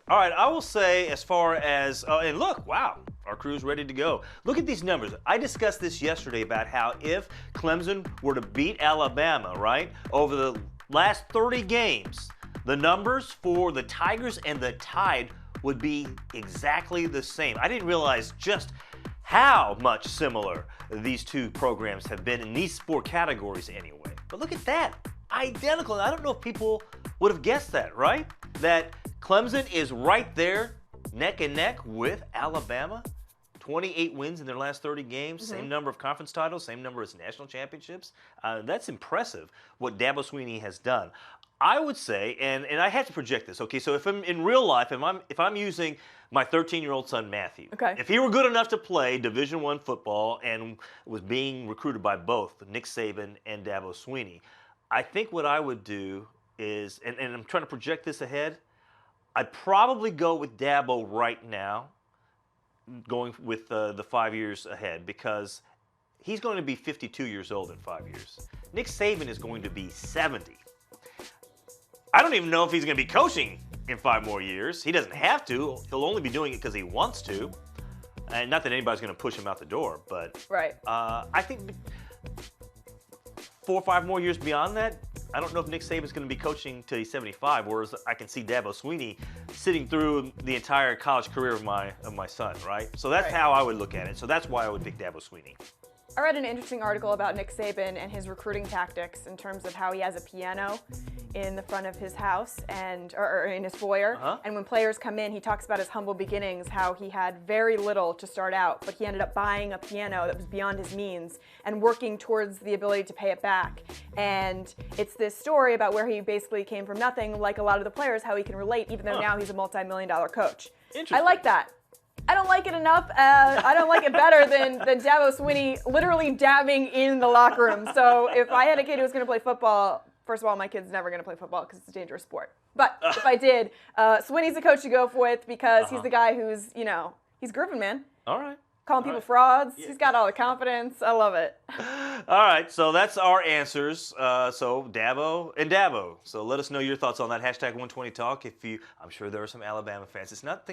All right, I will say as far as, and look, wow, our crew's ready to go. Look at these numbers. I discussed this yesterday about how if Clemson were to beat Alabama, right, over the last 30 games, the numbers for the Tigers and the Tide would be exactly the same. I didn't realize just how much similar these two programs have been in these sport categories anyway. But look at that, identical. I don't know if people would have guessed that, right? That Clemson is right there, neck and neck with Alabama. 28 wins in their last 30 games, same number of conference titles, same number as national championships. That's impressive what Dabo Swinney has done. I would say, and I had to project this, okay, so if I'm in real life, if I'm using my 13-year-old son Matthew, okay, if he were good enough to play Division I football and was being recruited by both Nick Saban and Dabo Swinney, I think what I would do is, and I'm trying to project this ahead, I'd probably go with Dabo right now, going with the 5 years ahead, because he's going to be 52 years old in 5 years. Nick Saban is going to be 70. I don't even know if he's going to be coaching in 5 more years. He doesn't have to. He'll only be doing it because he wants to. And not that anybody's going to push him out the door, but right. I think 4 or 5 more years beyond that, I don't know if Nick Saban's going to be coaching till he's 75, whereas I can see Dabo Swinney sitting through the entire college career of my son, right? So that's how I would look at it. So that's why I would pick Dabo Swinney. I read an interesting article about Nick Saban and his recruiting tactics in terms of how he has a piano in the front of his house or in his foyer. And when players come in, he talks about his humble beginnings, how he had very little to start out, but he ended up buying a piano that was beyond his means and working towards the ability to pay it back. And it's this story about where he basically came from nothing, like a lot of the players, how he can relate, even though now he's a multi-million-dollar coach. Interesting. I like that. I don't like it enough. I don't like it better than Dabo Swinney literally dabbing in the locker room. So if I had a kid who was going to play football, first of all, my kid's never going to play football because it's a dangerous sport. But if I did, Swinney's the coach to go with because he's the guy who's, he's grooving, man. All right. Calling people frauds. Yeah. He's got all the confidence. I love it. All right, so that's our answers. So Dabo and Dabo. So let us know your thoughts on that hashtag 120talk. I'm sure there are some Alabama fans. It's not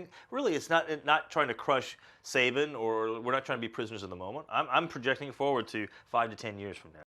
trying to crush Saban, or we're not trying to be prisoners of the moment. I'm projecting it forward to 5 to 10 years from now.